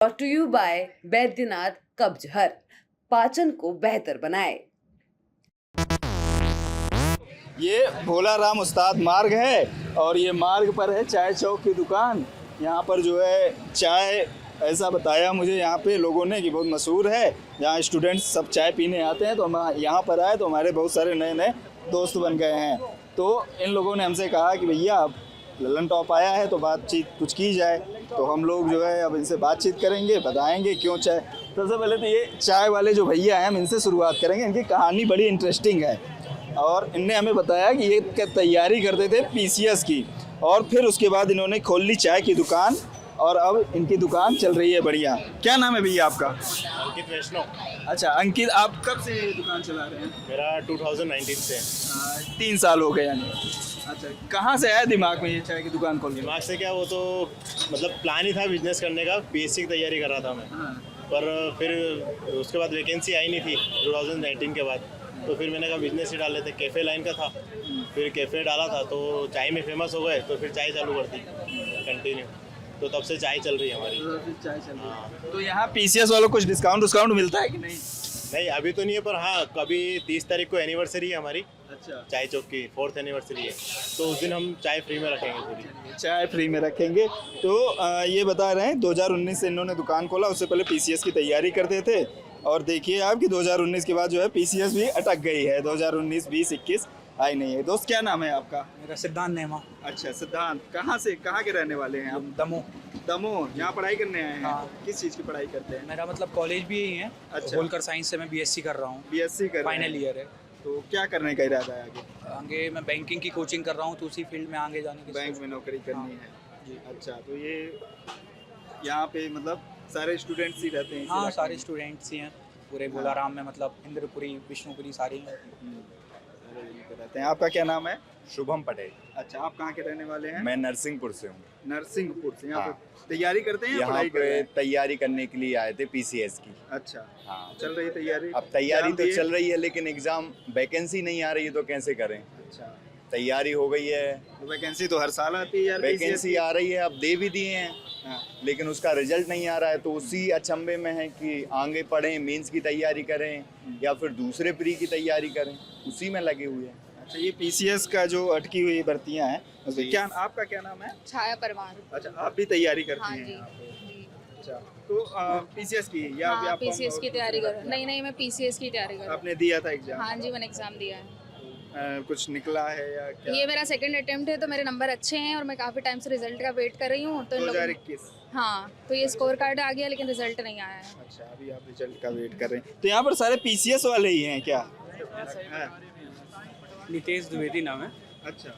brought to you by Baidyanath कब्जहर, पाचन को बेहतर बनाए। ये भोला राम उस्ताद मार्ग है और ये मार्ग पर है चाय चौक की दुकान। यहाँ पर जो है चाय, ऐसा बताया मुझे यहाँ पे लोगों ने कि बहुत मशहूर है, यहाँ स्टूडेंट्स सब चाय पीने आते हैं। तो हम यहाँ पर आए तो हमारे बहुत सारे नए नए दोस्त बन गए हैं। तो इन लोगों ने हमसे कहा कि भैया ललन टॉप आया है तो बातचीत कुछ की जाए। तो हम लोग जो है अब इनसे बातचीत करेंगे, बताएंगे क्यों चाय। सबसे पहले तो ये चाय वाले जो भैया हैं हम इनसे शुरुआत करेंगे। इनकी कहानी बड़ी इंटरेस्टिंग है और इनने हमें बताया कि ये तैयारी करते थे पीसीएस की और फिर उसके बाद इन्होंने खोल ली चाय की दुकान और अब इनकी दुकान चल रही है बढ़िया। क्या नाम है भैया आपका? अंकित वैष्णव। अच्छा अंकित, आप कब से ये दुकान चला रहे हैं? मेरा 2019 से। 3 साल हो गए यानी। अच्छा, कहाँ से आया दिमाग में ये चाय की दुकान खोलने? दिमाग से क्या, वो तो मतलब प्लान ही था बिजनेस करने का, पीएससी की तैयारी कर रहा था मैं। पर फिर उसके बाद वैकेंसी आई नहीं थी 2019 के बाद। तो फिर मैंने कहा बिजनेस ही डाल लेते। कैफ़े लाइन का था, फिर कैफ़े डाला था तो चाय में फेमस हो गए, तो फिर चाय चालू कर दी कंटिन्यू। तो तब से चाय चल रही है हमारी। चाय चल रही है। तो यहाँ पीसीएस वालों को कुछ डिस्काउंट मिलता है कि नहीं? नहीं अभी तो नहीं है, पर हाँ कभी 30 तारीख को एनिवर्सरी है हमारी। अच्छा, चाय चौक की 4th एनिवर्सरी है, तो उस दिन हम चाय फ्री में रखेंगे, पूरी चाय फ्री में रखेंगे। तो ये बता रहे हैं 2019 से इन्होंने दुकान खोला, उससे पहले पीसीएस की तैयारी करते थे और देखिए आप कि 2019 के बाद जो है पीसीएस भी अटक गई है। 2019, 20, 21 आई नहीं है। दोस्त क्या नाम है आपका? मेरा सिद्धांत नेमा। अच्छा सिद्धांत, कहाँ के रहने वाले हैं आप? दमोह। दमोह। यहाँ पढ़ाई करने आए हैं? हाँ। किस चीज़ की पढ़ाई करते हैं? मेरा मतलब कॉलेज भी यही है। अच्छा। होलकर साइंस से मैं बीएससी कर रहा हूँ। बीएससी कर रहे हैं। फाइनल ईयर है। तो क्या करने का इरादा है आगे? आगे मैं बैंकिंग की कोचिंग कर रहा हूँ, तो उसी फील्ड में आगे जाने की बैंक में नौकरी करनी है जी। अच्छा, तो ये यहाँ पे मतलब सारे स्टूडेंट्स ही रहते हैं? हाँ, सारे स्टूडेंट्स ही हैं पूरे बोलाराम में, मतलब इंद्रपुरी, विष्णुपुरी सारे हैं। सारे यहीं पे रहते हैं। आपका क्या नाम है? शुभम पटेल। अच्छा, आप कहाँ के रहने वाले हैं? मैं नरसिंहपुर से हूँ। नरसिंहपुर से। यहाँ हाँ। पे तैयारी करते हैं या यहाँ पढ़ाई कर रहे पे हैं? तैयारी करने के लिए आए थे पीसीएस की। अच्छा, हाँ, चल रही है तैयारी? अब तैयारी एग्जाम तो दिए? चल रही है लेकिन एग्जाम वैकेंसी नहीं आ रही है तो कैसे करें। अच्छा, तैयारी हो गई है, तो वैकेंसी तो हर साल आती है यार। वैकेंसी आ रही है, अब दे भी दिए हैं हाँ। लेकिन उसका रिजल्ट नहीं आ रहा है। तो उसी अचंभे में है कि आगे पढ़ें, मेंस की तैयारी करें या फिर दूसरे प्री की तैयारी करें, उसी में लगे हुए हैं। अच्छा, ये पीसीएस का जो अटकी हुई भर्तियां हैं उसमें क्या, आपका क्या नाम है? छाया परमार। अच्छा, आप भी तैयारी करती हाँ हैं जी यहाँ पे? जी। अच्छा, तो पीसीएस की या हाँ, आप पीसीएस की तैयारी कर, नहीं मैं पीसीएस की तैयारी कर रही आपने दिया था एग्जाम? हूँ। हाँ जी, मैंने एग्जाम दिया है। कुछ निकला है या क्या? ये मेरा सेकंड अटेम्प्ट है, तो मेरे नंबर अच्छे हैं और मैं काफ़ी टाइम से रिजल्ट का वेट कर रही हूँ। तो इन लोगों 2021। हाँ, तो ये स्कोर कार्ड आ गया लेकिन रिजल्ट नहीं आया है। अच्छा, अभी आप रिजल्ट का वेट कर रहे हैं। तो यहाँ पर सारे पीसीएस वाले ही हैं क्या? हाँ। नितेश द्विवेदी नाम है अच्छा।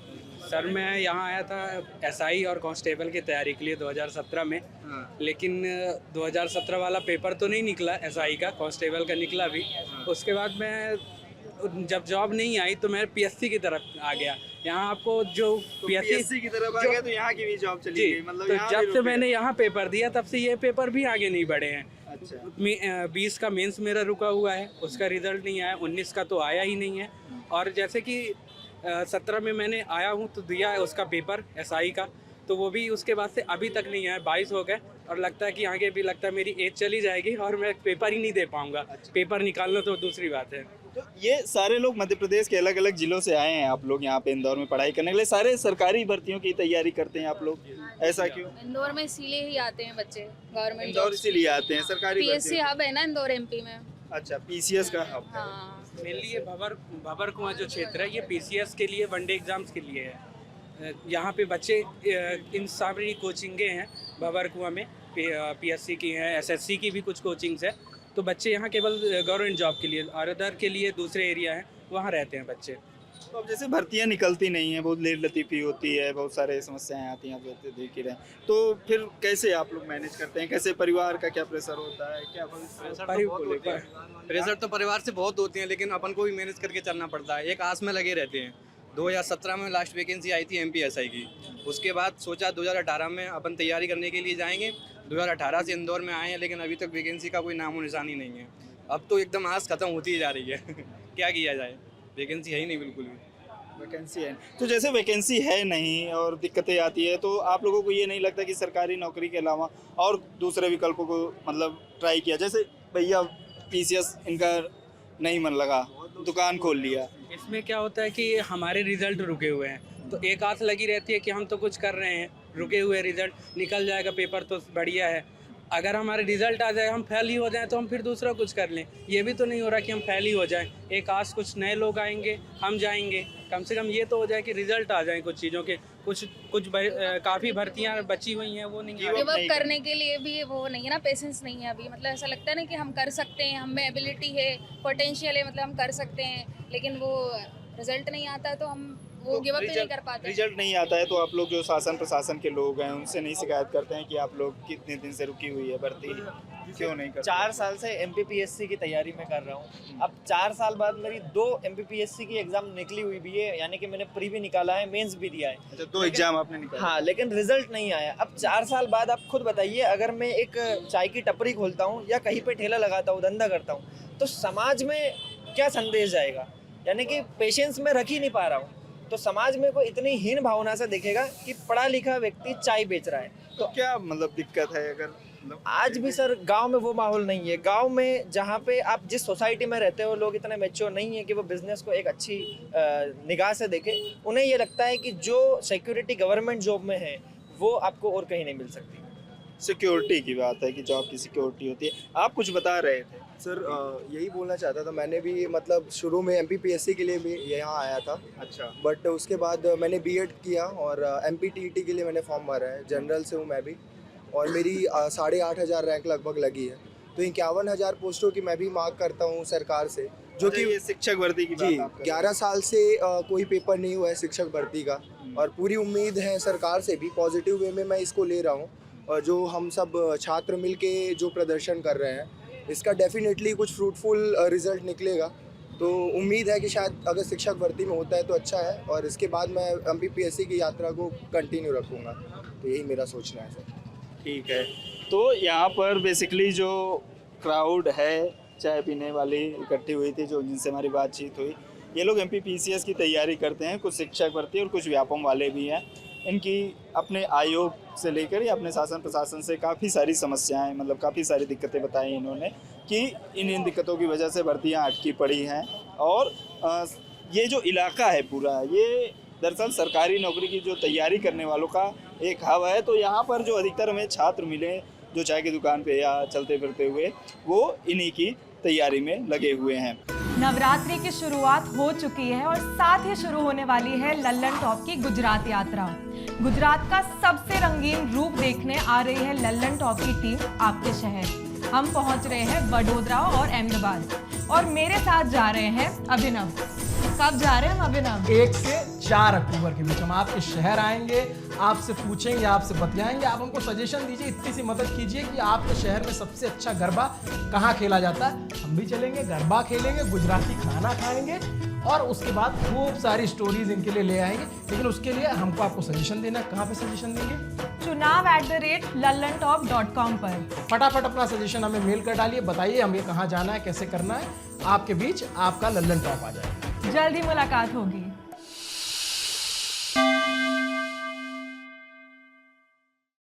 सर। मैं यहाँ आया था एसआई और कांस्टेबल की तैयारी के लिए 2017 में, हाँ। लेकिन 2017 वाला पेपर तो नहीं निकला एसआई का, कांस्टेबल का निकला भी। उसके बाद मैं जब जॉब नहीं आई तो मैं पीएससी की तरफ आ गया। यहाँ आपको जो तो पीएससी की तरफ आ गया तो यहाँ की भी जॉब चली गई, मतलब तो यहाँ भी जब से रुक मैंने यहाँ पेपर दिया तब से ये पेपर भी आगे नहीं बढ़े हैं। अच्छा। 20 का मेंस मेरा रुका हुआ है, उसका रिजल्ट नहीं आया। 19 का तो आया ही नहीं है। और जैसे कि 17 में मैंने आया हूँ तो दिया है उसका पेपर एसआई का, तो वो भी उसके बाद से अभी तक नहीं आया। 22 हो गए और लगता है कि आगे भी लगता है मेरी एज चली जाएगी और मैं पेपर ही नहीं दे पाऊंगा। अच्छा। पेपर निकालना तो दूसरी बात है। तो ये सारे लोग मध्य प्रदेश के अलग अलग जिलों से आए हैं, आप लोग यहाँ पे इंदौर में पढ़ाई करने के लिए। सारे सरकारी भर्तियों की तैयारी करते हैं आप लोग, ऐसा क्यों? इंदौर में इसीलिए ही आते हैं बच्चे, गवर्नमेंट इंदौर इसीलिए आते हैं सरकारी पीएससी भर्तियों? हब है ना इंदौर एमपी में। अच्छा, पीसीएस का हब है। हाँ, मेनली ये भवर कुआं जो क्षेत्र है ये पीसीएस के लिए, वनडे एग्जाम्स के लिए है। यहाँ पे बच्चे इन सारी कोचिंगें हैं भवर कुआं में, पीएससी की हैं, एसएससी की भी कुछ कोचिंग्स है। तो बच्चे यहाँ केवल गवर्नमेंट जॉब के लिए और अदर के लिए दूसरे एरिया हैं वहाँ रहते हैं बच्चे। तो अब जैसे भर्तियां निकलती नहीं हैं, बहुत लेट लतीफ़ी होती है, बहुत सारे समस्याएं आती हैं, आप देख ही रहे हैं। तो फिर कैसे आप लोग मैनेज करते हैं? कैसे परिवार का क्या प्रेशर होता है? क्या प्रेशर तो परिवार से बहुत होती है, लेकिन अपन को भी मैनेज करके चलना पड़ता है। एक आस में लगे रहते हैं। 2017 में लास्ट वैकेंसी आई थी एमपीएसआई की। उसके बाद सोचा 2018 में अपन तैयारी करने के लिए जाएंगे। 2018 से इंदौर में आए हैं, लेकिन अभी तक वैकेंसी का कोई नामो निशानी नहीं है। अब तो एकदम आस खत्म होती ही जा रही है। क्या किया जाए, वैकेंसी है ही नहीं बिल्कुल भी। वैकेंसी है, तो जैसे वैकेंसी है नहीं और दिक्कतें आती है, तो आप लोगों को ये नहीं लगता कि सरकारी नौकरी के अलावा और दूसरे विकल्पों को मतलब ट्राई किया? जैसे भैया पीसीएस इनका नहीं मन लगा, दुकान खोल लिया। इसमें क्या होता है कि हमारे रिजल्ट रुके हुए हैं, तो एक आस लगी रहती है कि हम तो कुछ कर रहे हैं, रुके हुए रिजल्ट निकल जाएगा पेपर तो बढ़िया है। अगर हमारे रिजल्ट आ जाए, हम फेल ही हो जाएं, तो हम फिर दूसरा कुछ कर लें। ये भी तो नहीं हो रहा कि हम फेल ही हो जाएं। एक आस कुछ नए लोग आएंगे, हम जाएंगे, कम से कम ये तो हो जाए कि रिजल्ट आ जाए कुछ चीज़ों के। कुछ काफ़ी भर्तियाँ बची हुई हैं, वो नहीं आ रही। गिव अप करने के लिए भी वो नहीं है ना, पेशेंस नहीं है अभी। मतलब ऐसा लगता है ना कि हम कर सकते हैं, हमें एबिलिटी है, पोटेंशियल है, मतलब हम कर सकते हैं, लेकिन वो रिजल्ट नहीं आता तो हम वो गिव अप नहीं कर पाते। रिजल्ट नहीं आता है तो आप लोग जो शासन प्रशासन के लोग हैं उनसे नहीं शिकायत करते हैं कि आप लोग कितने दिन से रुकी हुई है भर्ती, क्यों नहीं करते? 4 साल से MPPSC की तैयारी मैं कर रहा हूँ। अब 4 साल बाद मेरी 2 MPPSC की एग्ज़ाम निकली हुई भी है, यानी कि मैंने प्री भी निकाला है, मेंस भी दिया है। अच्छा, 2 एग्जाम आपने निकाले? हाँ, लेकिन रिजल्ट नहीं आया। अब 4 साल बाद आप खुद बताइए, अगर मैं एक चाय की टपरी खोलता हूँ या कहीं पे ठेला लगाता हूँ, धंधा करता हूँ, तो समाज में क्या संदेश जाएगा? यानी कि पेशेंस में रख ही नहीं पा रहा हूँ, तो समाज में कोई इतनी हीन भावना से देखेगा कि पढ़ा लिखा व्यक्ति चाय बेच रहा है। तो क्या मतलब दिक्कत है? अगर मतलब आज भी सर गांव में वो माहौल नहीं है। गांव में जहाँ पे आप जिस सोसाइटी में रहते हो, लोग इतने मैच्योर नहीं है कि वो बिजनेस को एक अच्छी निगाह से देखें। उन्हें ये लगता है कि जो सिक्योरिटी गवर्नमेंट जॉब में है वो आपको और कहीं नहीं मिल सकती। सिक्योरिटी की बात है कि जॉब की सिक्योरिटी होती है। आप कुछ बता रहे थे सर, यही बोलना चाहता था। मैंने भी मतलब शुरू में MPPSC के लिए भी यहाँ आया था। अच्छा। बट उसके बाद मैंने BEd किया और MPTET के लिए मैंने फॉर्म भरा है। जनरल से हूँ मैं भी, और मेरी 8,500 रैंक लगभग लगी है। तो 51,000 पोस्टों की मैं भी मांग करता हूँ सरकार से, जो कि ये शिक्षक भर्ती की जी बात आप कर रहे 11 साल से कोई पेपर नहीं हुआ है शिक्षक भर्ती का, और पूरी उम्मीद है सरकार से भी। पॉजिटिव वे में मैं इसको ले रहा हूँ, और जो हम सब छात्र मिलके जो प्रदर्शन कर रहे हैं, इसका डेफिनेटली कुछ फ्रूटफुल रिजल्ट निकलेगा। तो उम्मीद है कि शायद अगर शिक्षक भर्ती में होता है तो अच्छा है, और इसके बाद मैं MPPSC की यात्रा को कंटिन्यू रखूँगा। तो यही मेरा सोचना है सर। ठीक है, तो यहाँ पर बेसिकली जो क्राउड है, चाय पीने वाली इकट्ठी हुई थी, जो जिनसे हमारी बातचीत हुई, ये लोग MPPCS की तैयारी करते हैं। कुछ शिक्षक भर्ती और कुछ व्यापम वाले भी हैं। इनकी अपने आयोग से लेकर या अपने शासन प्रशासन से काफ़ी सारी समस्याएं, मतलब काफ़ी सारी दिक्कतें बताई इन्होंने कि इन दिक्कतों की वजह से भर्तियां अटकी पड़ी हैं। और ये जो इलाका है पूरा, ये दरअसल सरकारी नौकरी की जो तैयारी करने वालों का एक हब है। तो यहाँ पर जो अधिकतर हमें छात्र मिले जो चाय की दुकान पे या चलते फिरते हुए, वो इन्हीं की तैयारी में लगे हुए हैं। नवरात्रि की शुरुआत हो चुकी है और साथ ही शुरू होने वाली है लल्लन टॉप की गुजरात यात्रा। गुजरात का सबसे रंगीन रूप देखने आ रही है लल्लन टॉप की टीम आपके शहर। हम पहुंच रहे हैं वडोदरा और अहमदाबाद, और मेरे साथ जा रहे हैं अभिनव। कब जा रहे हैं हम अभिनव? 1 से 4 अक्टूबर के बीच हम आपके शहर आएंगे, आपसे पूछेंगे, आपसे बतियाएंगे। आप हमको सजेशन दीजिए, इतनी सी मदद कीजिए कि आपके शहर में सबसे अच्छा गरबा कहाँ खेला जाता है। हम भी चलेंगे, गरबा खेलेंगे, गुजराती खाना खाएंगे, और उसके बाद खूब सारी स्टोरीज इनके लिए ले आएंगे। लेकिन उसके लिए हमको आपको सजेशन देना है। कहाँ पे सजेशन देंगे? chunav@lallantop.com पर फटाफट अपना सजेशन हमें मेल कर डालिए, बताइए हमें कहाँ जाना है, कैसे करना है। आपके बीच आपका लल्लन टॉप आ जाएगा। जल्द ही मुलाकात होगी।